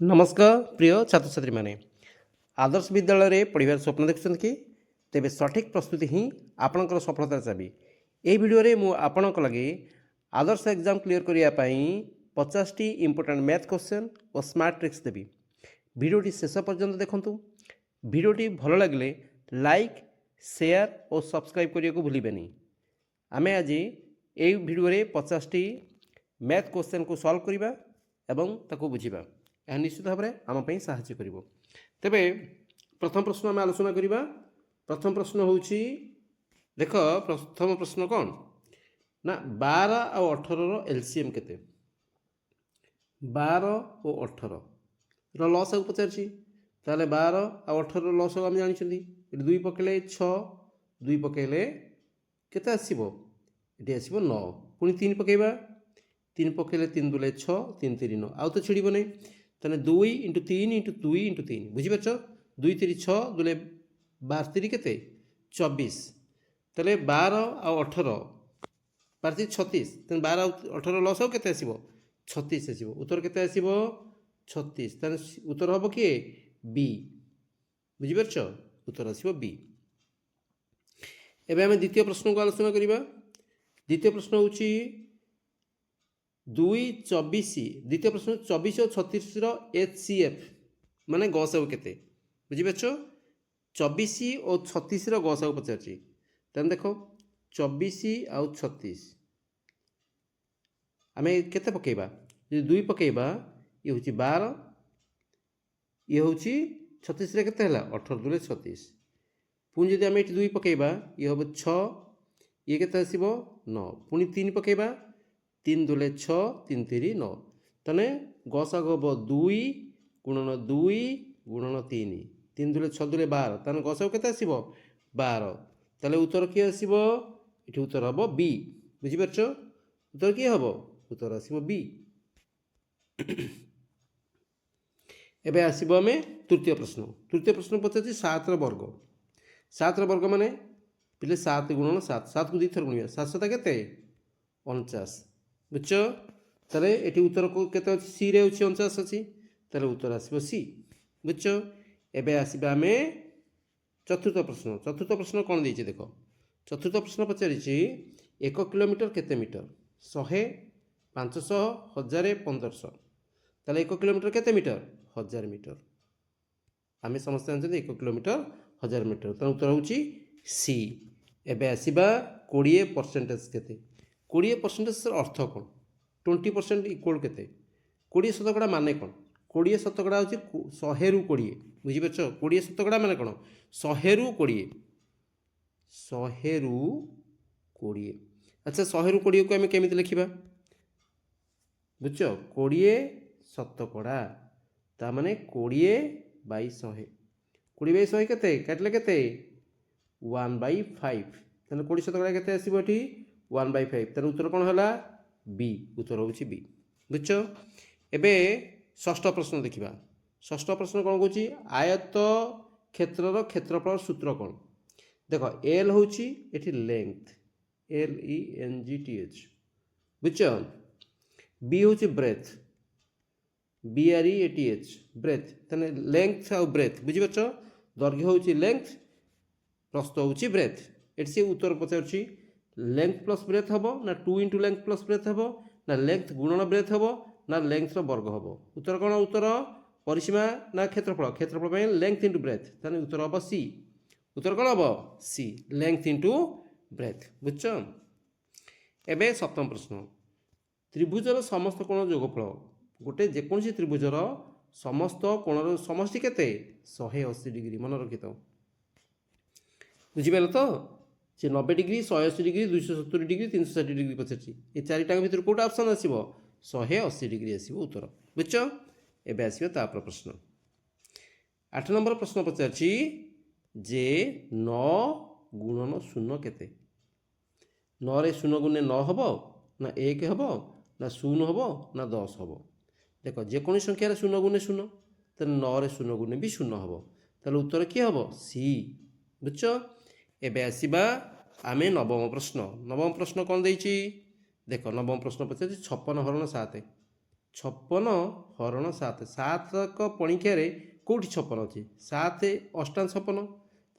नमस्कार प्रिय छात्र छात्री माने आदर्श विद्यालय रे पढ़िबार स्वप्न देखुछन कि तेबे सठिक प्रस्तुति ही आपणकर सफलता चाबी। ए वीडियो रे मु आपणक लगे आदर्श एग्जाम क्लियर करिया पई 50 टी इंपोर्टेंट मैथ क्वेश्चन और स्मार्ट ट्रिक्स देबी। वीडियोटी शेष पर्यंत देखंतु। वीडियोटी भलो लागले लाइक शेयर और सब्सक्राइब करिया को भूलिबेनी। आमे आज ए वीडियो रे 50 टी मैथ क्वेश्चन को सॉल्व करिबा एवं ताको बुझिबा। यह निश्चित भाव में आम साहाय्य कर। तेबे प्रथम प्रश्न आम आलोचना करवा। प्रथम प्रश्न हूँ देख प्रथम प्रश्न कौन ना 12 और 18 एलसीएम केते 12 और 18 लस आगे पचार ताले 12 और 18 लस आम जानी दुई पकड़े 6 दुई पकड़े केते आसो ये आसो 9 पुणी 3 पकड़ा 3 पकड़े 3 दुले 6 3 3 9 आउ तो छिड़ब नहीं तेने 2 इंटू 3 इंटू 2 इंटू 3 बुझीपार 2 3 6 दुले 12 3 के 24 तेल 12 आ 18 12 36 तेना 12 18 लस के 36 आसो उत्तर के 36 तेना उत्तर हम किए बी बुझीपार उत्तर आसो बी। एवं आम द्वितीय प्रश्न को आलोचना करवा। द्वितीय प्रश्न हूँ 2 24 द्वितीय प्रश्न 24 और 36 HCF माने गसागु केते बुझीपार 24 और 36 गसागु पचार तेन देख 24 आउ 36 आम केते पकेबा जो 2 पकेबा ये हूँ 12 ये हूँ 36 केते हला 18 2 36 पुणी जब आम ये 2 पकेबा ये हम 6 ये केते आसीबो 9 पुणी 3 पकेबा 3 दुले 6 3 3 9 तेने गसाग हम 2 गुणन 2 गुणन 3 3 दुले 6 दुले 12 तेने गसाग केते आसीबो 12 ताले उत्तर किए आसीबो ये उत्तर हम बी बुझीपार उत्तर किए हम उत्तर आसीबो बी। एबे आसीबो आमे तृतीय प्रश्न पचार 7 वर्ग 7 वर्ग माने पिले 7 गुणन 7 7 को 2 थर गुणिया 7 7 केते 49 बुझ ताले एटी उत्तर को केते अछि सी रे अछि 49 अछि ताले उत्तर आसीबो सी बुझ। एबे आसीबा आमे चतुर्थ प्रश्न कौन देछि देखो चतुर्थ प्रश्न पचारिछि 1 किलोमीटर केते मीटर 100 500 1000 1500 ताले 1 किलोमीटर केते मीटर 1000 मीटर आमे समस्त जानते 1 किलोमीटर 1000 मीटर त उत्तर होछि सी। एबे आसीबा 20% केते 20% अर्थ कौन 20% इक्वल के 20 शतकड़ा माने कौन 20 शतकड़ा हूँ 100 रु 20 बुझीपार 20 शतकड़ा माने कौन 100 रु 20 100 रु 20 अच्छा 100 रु 20 को आम केमी लिखा बुझ 20 शतकड़ा ता माने 20 बाई 100 20 बाई 100 केते काटले केते 1/5 तेना 20 शतकड़ा केते आसीबो एठी 1/5 तेना उत्तर कौन है बी उत्तर हूँ बी बुझ। एबे षष्ठ प्रश्न देखा षष्ठ प्रश्न कौन कौन आयत क्षेत्र क्षेत्रफल सूत्र कौन देख एल हूँ ये लेंथ LENGTH बुझ बी हूँ ब्रेथ BREATH ब्रेथ तेने लेंथ आउ ब्रेथ बुझीपार दैर्घ्य हूँ लेंथ प्रस्थ हूँ ब्रेथ एटी से उत्तर पचार लेंथ प्लस ब्रेथ हम ना 2 इंटू लेंथ प्लस ब्रेथ हम ना लेंथ गुणन ब्रेथ हम ना लेंथ वर्ग हम उत्तर कौन उत्तर परिसीमा ना क्षेत्रफल क्षेत्रफल लेंथ इंटू ब्रेथ ताने उत्तर हम सी उत्तर कौन हम सी लेंथ इंटू ब्रेथ बुझ। एबे सप्तम प्रश्न त्रिभुजर समस्त कोण जोगफल गोटे जेकोसी त्रिभुजर समस्त कोणर समष्टि केते 180 डिग्री मन रखि तो बुझिपार तो से 90 डिग्री 180 डिग्री 270 डिग्री 360 डिग्री पचार ये चारिटा भर कौटा ऑप्शन आसो 180 डिग्री आसो उत्तर बुझ। एबे आसो तापर प्रश्न 8 नंबर प्रश्न पचार जे 9 गुणन 0 केते 9 रे 0 गुणे 9 हम ना 1 हम ना 0 हम ना 10 हम देख जेको संख्यार 0 गुणे 0 तो 9 रे 0 गुणे भी 0 हम ताले उत्तर किए हम सी बुझ। एबे आसीबा आमे नवम प्रश्न कौन देछि देख नवम प्रश्न पचार 56 हरण 7 56 ହରଣ 7 7କ ପଣିକିଆରେ କେଉଁଠି 56 ଅଛି 7 ଅଷ୍ଟାନ 56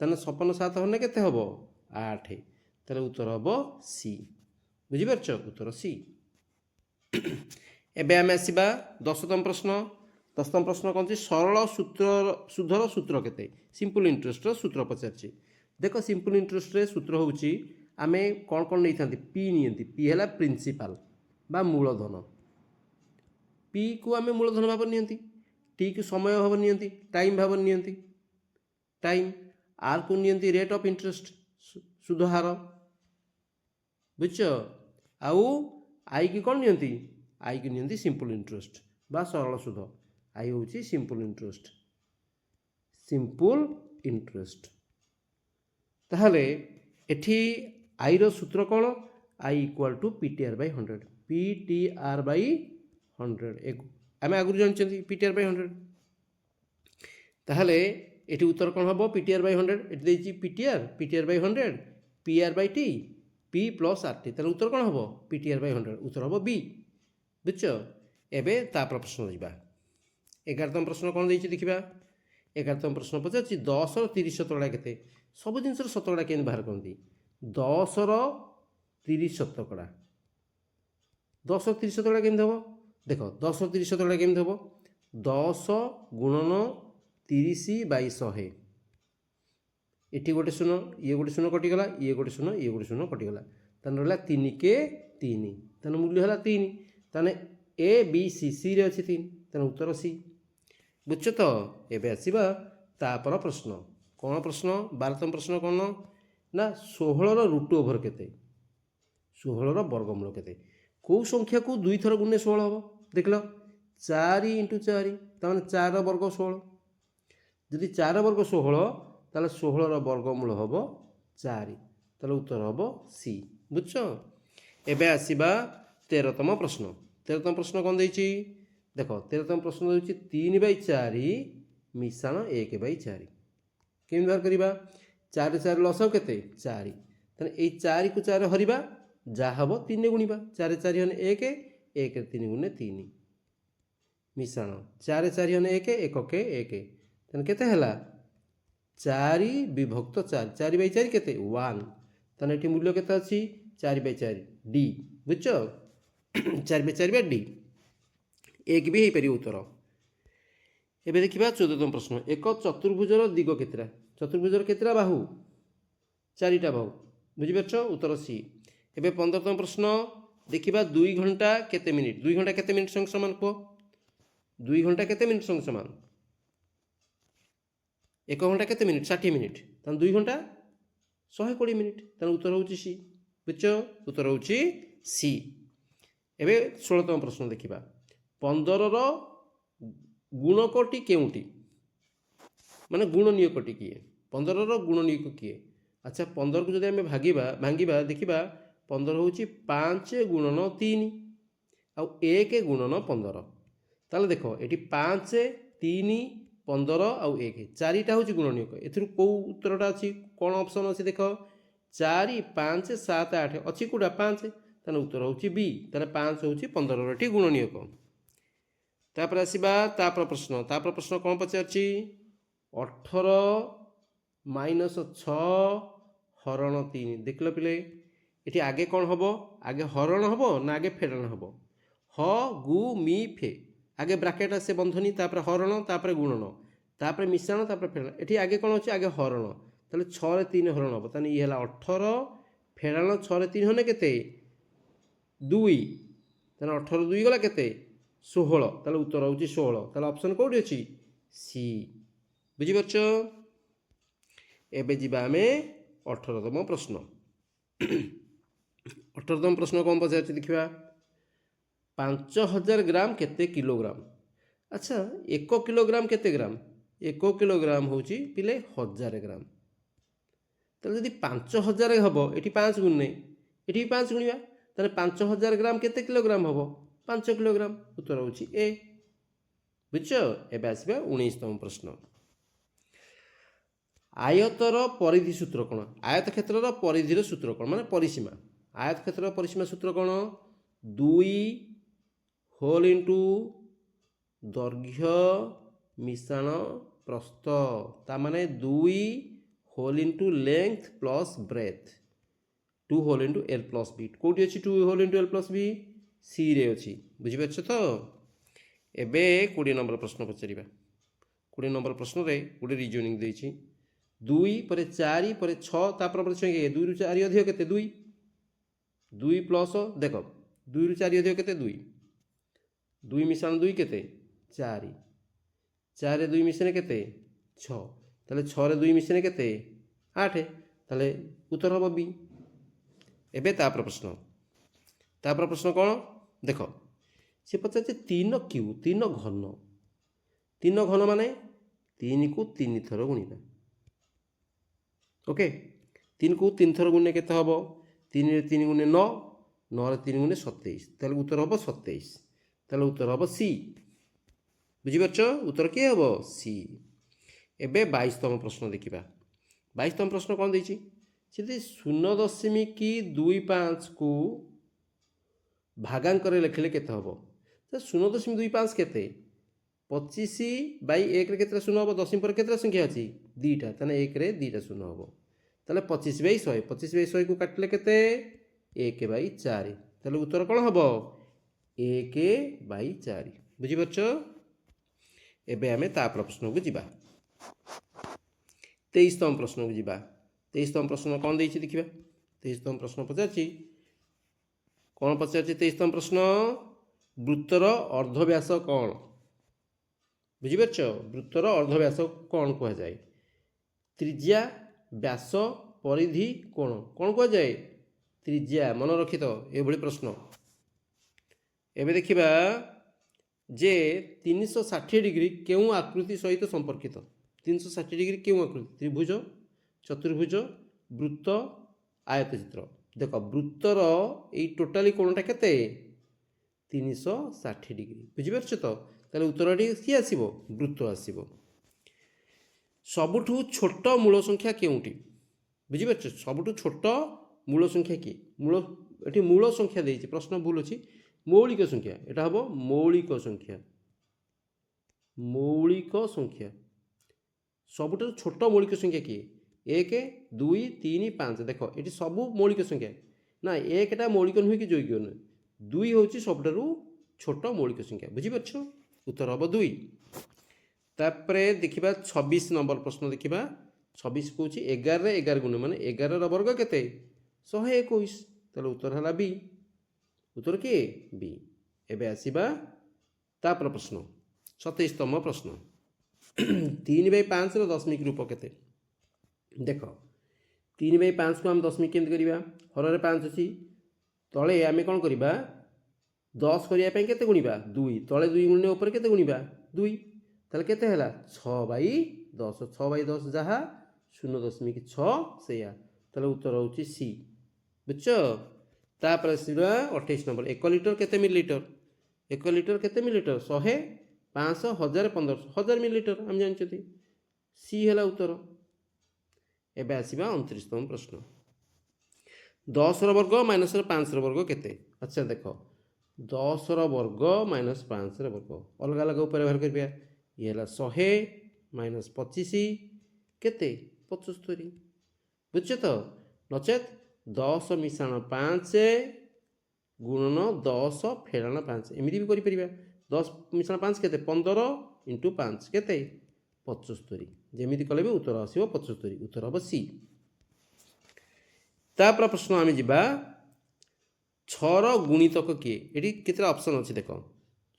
ତାହେଲେ 56 7 ହନେ କେତେ ହେବ 8 ତାହେଲେ ଉତ୍ତର ହେବ ସି ବୁଝିପାରୁଛ ଉତ୍ତର ସି। ଏବେ ଆମେ ଆସିବା 10ତମ ପ୍ରଶ୍ନ 10ତମ ପ୍ରଶ୍ନ କ'ଣ ଅଛି ସରଳ ସୁଧର ସୂତ୍ର କେତେ ସିମ୍ପଲ ଇଣ୍ଟରେଷ୍ଟର ସୂତ୍ର ପଚାରିଛି। ଦେଖ ସିମ୍ପଲ ଇଣ୍ଟରେଷ୍ଟରେ ସୂତ୍ର ହେଉଛି ଆମେ କ'ଣ କ'ଣ ନେଇଥାନ୍ତି ପି ନିଅନ୍ତି ପି ହେଲା ପ୍ରିନ୍ସିପାଲ ବା ମୂଳଧନ पी को आम मूलधन भाव नियंती टी को समय भाव नियंती टाइम भाव नियंती टाइम आर को नियंती रेट ऑफ इंटरेस्ट सुधहार बुझ आउ आई की कौन नियंती आई की नियंती सिंपल इंटरेस्ट बा सरल सुध आई हूँ सिंपल इंटरेस्ट ताहले एठी आई रो सूत्र कौन I equal to PTR by 100 PTR by 100 आम आगुरी जानते पीटीआर बाय 100 ताहले एटी उत्तर कौन हम पीटीआर बाय 100 एटी P T R by 100 P R by T P plus R T ताहले उत्तर कौन हम पीटीआर बाय 100 उत्तर हम बी बुझ एबे तापर प्रश्न जावा 11तम प्रश्न कौन देछि देखिबा 11तम प्रश्न पचार 10 रो 30 शतकड़ा केते सब जिनसर शतकड़ा केन बाहर करती 10 रो 30 शतकड़ा 10 रो 30 शतकड़ा केन देबो देख 10 रो 30 शतकड़ा केन देबो 10 गुणन 30 बाई 100 एटी गोटे शून्य ये गोटे शून्य कटिगला ये गोटे शून्य कटिगला ताने रहला 3 के 3 ताने मूल्य हला 3 ताने ए बी सी सी रे अछि 3 ताने उत्तर सी बुझछ तो एबे आसीबा तापर प्रश्न कौन प्रश्न 12तम प्रश्न कौन ना 16 रो रूट ओवर केते 16 रो वर्गमूल केते कौ संख्या को 2 थर गुणे 16 हम देख लो 4 × 4 ताने 4 वर्ग 16 जदि 4 वर्ग 16 ताले 16 रो वर्गमूल हम 4 ताले उत्तर हम सी बुझछ एबे आसीबा 13तम प्रश्न कौन देछि देख 13तम प्रश्न देछि 3/4 मिशाण 1/4 केम व्यवहार करिबा 4 4 लस केते 4 ताने ए 4 को 4 हरिबा जा हबो 3 गुणिबा 4 4 हने 1 1 3 गुणे 3 मिशाण 4 4 हने 1 1 के 1 ताने केते हला 4 विभक्त 4 4/4 केते 1 ताने एठी मूल्य केते अछि 4/4 डी बुझछो 4/4 डी एक भी हो पारि उत्तर एबे देखिबा 14तम प्रश्न एक चतुर्भुजर दिग केतेटा चतुर्भुजर केतेटा बाहु 4टा बाहु बुझि परछो उत्तर सी एबे 15तम प्रश्न देखिबा 2 घंटा केते मिनिट 2 घंटा केते मिनिट संग समान को 2 घंटा केते मिनिट संग समान 1 घंटा केते मिनिट 60 मिनिट तन 2 घंटा 120 मिनिट तन उत्तर होउची सी बुझछो उत्तर होउची सी एबे 16तम प्रश्न देखिबा 15 रो गुणकटी केउटी माने गुणनीयकटी किए 15 रो गुणनीयक किए अच्छा 15 को जदि आमे भांगिबा देखिबा 15 होउची 5 गुणन 3 आ 1 गुणन 15 ताले देखो एटी 5 3 15 आ 1 चारिटा होउची गुणनीयक एथुर को उत्तरटा अछि कोन ऑप्शन अछि देखो 4 5 7 8 अछि कोडा 5 ताने उत्तर होउची बी ताले 5 होउची 15 रोटी गुणनीयक तापर आसीबा तापर प्रश्न कौन पचारछि 18 - 6 हरण 3 देखलो पिले एटी आगे कौन हबो आगे हरण हबो ना आगे फेडण हबो ह गु मी फे आगे ब्रैकेट आसे बंधनी तापर हरण तापर गुणन तापर मिश्रण तापर फेडण एटी आगे कौन अछि आगे हरण ताले 6 रे 3 हरण हबो ताने ई हला 18 फेडण 6 रे 3 होने केते 2 ताने 18 2 गला केते 16 ताले उत्तर होउची 16 ताले ऑप्शन कोडी अछि सी बुझि परछो एबे जिबा हमें 18तम प्रश्न 18तम प्रश्न कौन पचारछि देखिबा 5000 ग्राम केते किलोग्राम अच्छा 1 किलोग्राम केते ग्राम 1 किलोग्राम होउची पिले 1000 ग्राम ताले यदि 5000 हबो एठी 5 गुणे एठी 5 गुणिबा ताले 5000 ग्राम केते किलोग्राम हबो 5 किलोग्राम उत्तर होउची ए बुझछो एबे आसीबा 19तम प्रश्न आयतर परिधि सूत्र कोन आयत क्षेत्रर परिधिर सूत्र कोन माने परिसीमा आयत क्षेत्रर परिसीमा सूत्र कोन 2 होल इंटू दैर्घ्य मिश्रण प्रस्थ तामाने 2 whole into length plus breadth 2 whole into L plus B कौटी अच्छी 2 whole into L plus B सी रे अच्छी बुझीपार तो एबे 20 नंबर प्रश्न पचार 20 नंबर प्रश्न रे गोटे रिजनिंग देछि 2 पर 4 पर 6 तापर 2 रु 4 अधिक केते 2 2 प्लस देख 2 रु 4 अधिक केते 2 2 मिश्रण 2 केते 4 4 2 मिश्रण केते 6 ताले 6 रे 2 मिश्रण केते 8 ताले उत्तर हम बी एबे तापर प्रश्न कौन देख से पचार 3 क्यू 3 घन माने 3 को 3 थर गुणिबा ओके 3 को 3 थर गुणने केते हबो 3 रे 3 गुणे 9 9 रे 3 गुणे 27 ताले उत्तर हबो 27 ताले उत्तर हबो सी बुझिपारछ उत्तर किए हबो सी एबे 22तम प्रश्न देखिबा 22तम प्रश्न कौन देछि से 0.25 को भागांक लिखले केते हबो 0.25 केते 25/1 रे केते शून्य हबो 10 पर केते संख्या अछि 2टा तने 1 रे 2टा शून्य हबो ताले 25/100 25/100 को काटले केते 1/4 ताले उत्तर कोन हबो 1/4 बुझि परछ एबे आमे ता प्रश्न को जिबा 23तम प्रश्न को जिबा 23तम प्रश्न कोन देछि देखिबा 23तम प्रश्न पचाछि कौन पचार 23तम प्रश्न वृत्तर अर्धव्यास कौन बुझीपार वृत्तर अर्धव्यास कौन कह जाए त्रिज्या व्यास परिधि कोण कौन कह जाए त्रिज्या मन रखी तो ये प्रश्न एबे देखिबा जे 360 डिग्री क्यों आकृति सहित संपर्कित 360 डिग्री क्यों आकृति त्रिभुज चतुर्भुज वृत्त आयतचित्र देख वृत्तर ये टोटाली कोणटा केते 360 डिग्री बुझीपार तो ताले उत्तरटी किए आसीबो वृत्त आसीबो सबुठु छोट मूल संख्या केउटी बुझीपार सबुठु छोट मूल संख्या कि मूल एटी मूल संख्या देछि प्रश्न भूल अछि मौलिक संख्या एटा हबो मौलिक संख्या सबुठु छोट मौलिक संख्या कि 1 2 3 5 देख ये सबू मौलिक संख्या ना एकटा मौलिक नुहे कि यौगिक नुहे 2 हूँ सबुठारु छोट मौलिक संख्या बुझीपार उत्तर हम 2 तापरे देखिबा 26 नंबर प्रश्न देखिबा 26 कौच 11 रे 11 गुण माने 11 वर्ग केते 121 ताले उत्तर हला बी उत्तर के बी एबे आसीबा तापर प्रश्न 27तम प्रश्न 3/5 रो दशमिक रूप केते देख 3/5 को हम दशमिक केमती करिबा हर 5 अछि तले आमे कोन करिबा 10 करिया पे केते गुणिबा 2 तले 2 गुणने ऊपर केते गुणिबा 2 ताले केते हला 6/10 6/10 जहा 0.6 सेया ताले उत्तर होची सी बुझछो तापर सिरा 28 नंबर 1 लिटर केते मिलीलीटर 1 लिटर केते मिलीलीटर 100 500 1000 1500 1000 मिलीलीटर हम जानछथि सी हला उत्तर एबे आसीबा 29तम प्रश्न 10 रो वर्ग माइनस 5 रो वर्ग केते अच्छा देखो 10 रो वर्ग माइनस 5 रो वर्ग अलग अलग ऊपर व्यवहार करबिया ये हला 100 माइनस 25 केते 75 बुझछ तो नचेत 10 मिश्रण 5 गुणन 10 फेराण 5 एमिति भी करि परिबा 10 मिश्रण 5 केते 15 * 5 केते 75 जेमिति कले भी उत्तर आसीबो 75 उत्तर हम सी तापर प्रश्न आमे जिबा 6 रो गुणितक किए एटी केते ऑप्शन अछि देखो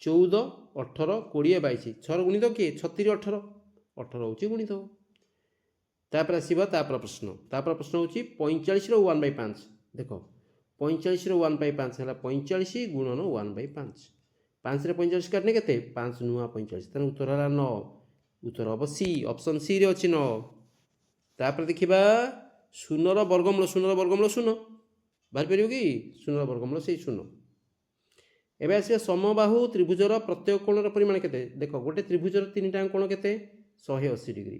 14 18 20 22 6 रो गुणितक किए 36 18 18 होची गुणितक तापर आसीबा तापर प्रश्न होची 45 रो 1/5 देखो 45 रो 1/5 हला 45 गुणन 1/5 5 रे 45 काटने केते 5 नुआ 45 तने उत्तर हला 9 उत्तर हम सी ऑप्शन सी रे अछि 9 तापर देखिबा 0 रो वर्गमूल 0 बाहर परियो कि 0 रो वर्गमूल से 0 एबे आसी समबाहु त्रिभुजर प्रत्येक कोणर परिमाण केते देखो गोटे त्रिभुजर तीनटा कोण केते 180 डिग्री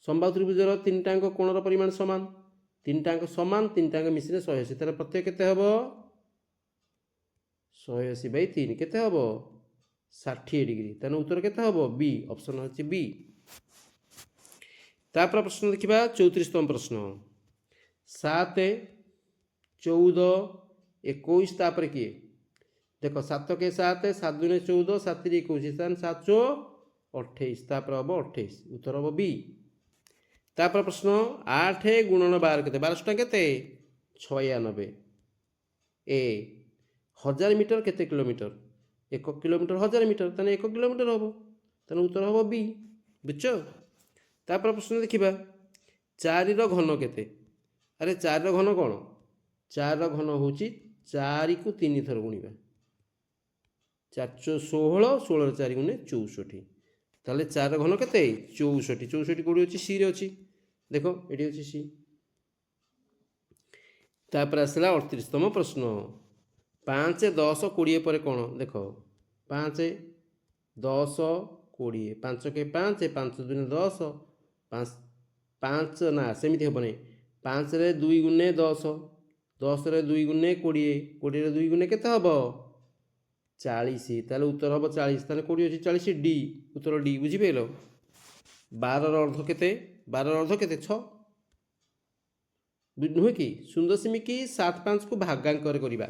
समबाहु त्रिभुजर तीनटा कोणर परिमाण समान तीनटा समान तीनटा मिसिने 180 तार प्रत्येक केते हबो 180/3 केते हबो 60 डिग्री तेना उत्तर केते हबो बी ऑप्शन अछि बी। तापर प्रश्न देखिबा 34तम प्रश्न 7 14 21 तापर किए देखो 7 के 7 7 दुने 14 7 रे 21 तान 7 चो 28 तापर हबो 28 उत्तर हबो बी। तापर प्रश्न 8 गुणन 12 केते 12 टा केते 96 ए 1000 मीटर केते किलोमीटर 1 किलोमीटर 1000 मीटर ताने 1 किलोमीटर हबो ताने उत्तर हबो बी बुझछो। तापर प्रश्न देखिबा 4 रो घन केते अरे 4 रो घन कोन 4 रो घन होची 4 को 3 थर गुणिबा 4 16 16 4 गुणे 64 ताले 4 रो घन केते 64 64 कोडी होची सी रे होची देखो एडी होची सी। तापर आसला 38तम प्रश्न 5 10 20 पर कोन देखो 5 10 20 5 के 5 5 दुने 10 5 5 ना सेमिति हेबने 5 रे 2 गुणे 10 10 रे 2 गुणे 20 20 रे 2 गुणे केते हबो 40 ताले उत्तर हबो 40 ताले कोडी होची 40 डी उत्तर डी बुझी पेलो। 12 रो अर्ध केते 12 रो अर्ध केते 6 नुहे कि 0.75 को भागांक करिबा।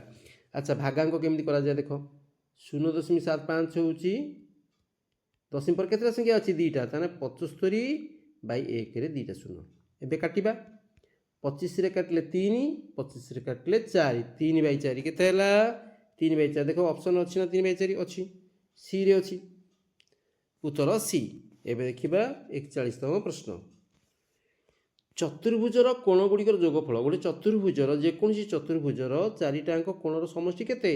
अच्छा भागांक केमिति करा जाय देखो 0.75 होची दशमी पर केतरा संख्या अछि दीटा ताने 75/1 रे दीटा शून्य एबे काटिबा 25 रे काटले 3 25 रे काटले 4 3/4 केते हला 3/4 देखो ऑप्शन अछि ना 3/4 अछि सी रे अछि उत्तर सी। एबे देखिबा 41तम प्रश्न चतुर्भुजर कोण गुड़िकर जोगफल गोटे चतुर्भुजर जेकोसी चतुर्भुजर चारिटाक कोणर समष्टि केते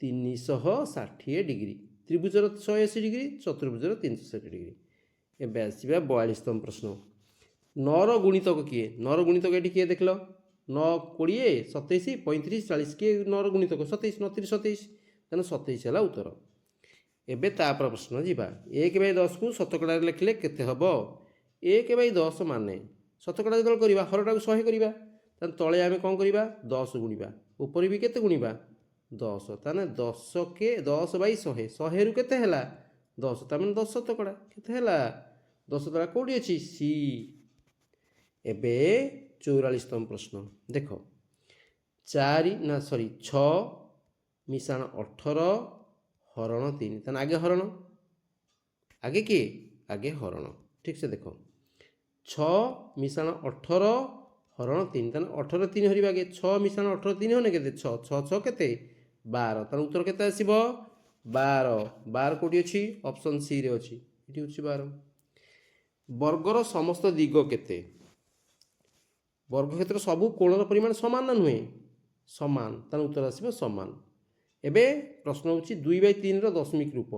360 डिग्री त्रिभुजर 180 डिग्री चतुर्भुजर 360 डिग्री। एबे आसीबा 42तम प्रश्न 9 रो गुणितक किए 9 रो गुणितक एठी किए देखलो 9 20 27 35 40 किए 9 रो गुणितक 27 29 27 तने 27 हला उत्तर। एबे तापर प्रश्न जिबा 1/10 को शतकड़ा लिखले केते हबो 1/10 माने शतकड़ा जदल करिबा हरटा को 100 करिबा तने तळे आमे कोन करिबा 10 गुणिबा ऊपर भी केते गुणिबा 10 ताने 10 के 10/100 100 रु केते हला 10 तामे 10 शतकड़ा केते हला 10 शतकड़ा कोडी अछि सी। एबे 44तम प्रश्न देखो 4 ना सॉरी 6 मिशाण 18 हरण 3 ताने आगे हरण आगे के आगे हरण ठीक से देखो 6 मिशाण 18 हरण 3 ताने 18 3 हरिबा आगे 6 मिशाण 18 3 होने केते 6 6 6 केते 12 ताने उत्तर केते आसीबो 12 12 कोडी अछि ऑप्शन सी रे अछि इठी अछि 12। वर्गर समस्त दिग केते वर्ग क्षेत्र सबु कोणर परिमाण समान ना नुहे समान ताने उत्तर आसीबो समान। एबे प्रश्न होछि 2/3 रो दशमिक रूप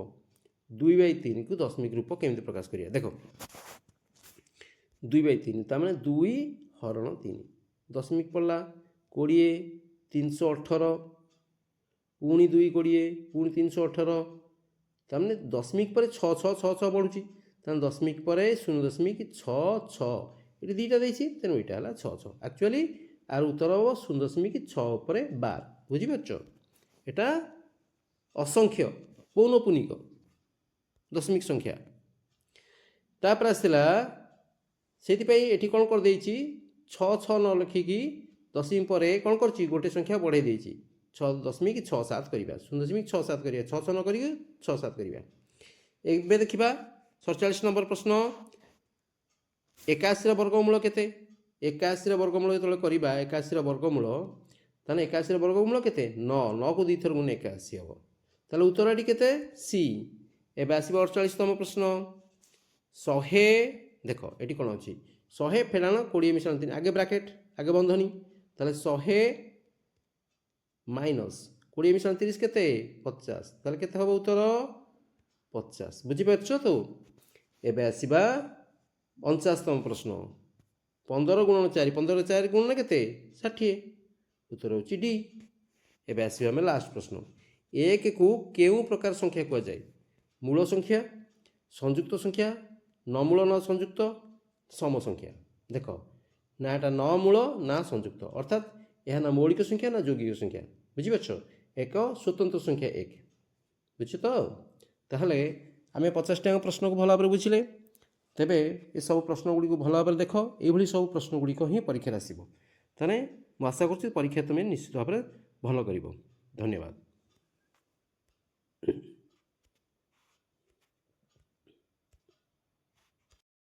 2/3 को दशमिक रूप केमिति प्रकाश करिया देखो 2/3 ता माने 2 हरण 3 दशमिक पड़ला 20 318 पुणी 2 20 पुणी 318 ता माने दशमिक पर 6 6 6 6 बढ़ुची ता दशमिक पर 0.66 ये दीटा देछि तेनो इटा हला 6 6 एक्चुअली आर उत्तर हो 0.6 ऊपर 12 बुझि पछो एटा असंख्य पौनपुनिक दशमिक संख्या। तापर आसला सेति पई एठी कोन कर देछि 6 6 न लिखिकी दशमी पर कोन करछि गोटे संख्या बढ़ाई देछि 6.67 करिबा 0.67 करिया 6 6 न करी 6 7 करिबा। एबे देखिबा 47 नंबर प्रश्न 81 रो वर्गमूल केते 81 रो वर्गमूल जतले करिबा 81 रो वर्गमूल ताने 81 रो वर्गमूल केते 9 9 को 2 थर गुणे 81 हबो ताले उत्तर एटी केते सी। एबे आसीबा 48तम प्रश्न 100 देखो एटी कोन अछि 100 फेलाण 20 मिश्रण 3 आगे ब्रैकेट आगे बंधनी ताले 100 माइनस 20 मिश्रण 30 केते 50 ताले केते हबो उत्तर 50 बुझि पाछो तो। एबे आसीबा 49तम प्रश्न 15 गुणन 4 15 4 गुणन केते 60 उत्तर होची डी। एबे आसीबा हम लास्ट प्रश्न 1 को केउ प्रकार संख्या को जाय मूल संख्या संयुक्त संख्या न मूल न संयुक्त सम संख्या देखो ना एटा न मूल ना संयुक्त अर्थात यह ना मौलिक संख्या ना यौगिक संख्या ବୁଝିପାରୁଛ ଏକ ସ୍ୱତନ୍ତ୍ର ସଂଖ୍ୟା 1 ବୁଝୁ ତ ତାହେଲେ ଆମେ 50ଟା ପ୍ରଶ୍ନକୁ ଭଲ ଭାବରେ ବୁଝିଲେ ତେବେ ଏସବୁ ପ୍ରଶ୍ନ ଗୁଡ଼ିକୁ ଭଲ ଭାବରେ ଦେଖ ଏଇଭଳି ସବୁ ପ୍ରଶ୍ନ ଗୁଡ଼ିକ ହିଁ ପରୀକ୍ଷାରେ ଆସିବ ତାହେଲେ ମୁଁ ଆଶା କରୁଛି ପରୀକ୍ଷା ତୁମେ ନିଶ୍ଚିତ ଭାବରେ ଭଲ କରିବ ଧନ୍ୟବାଦ।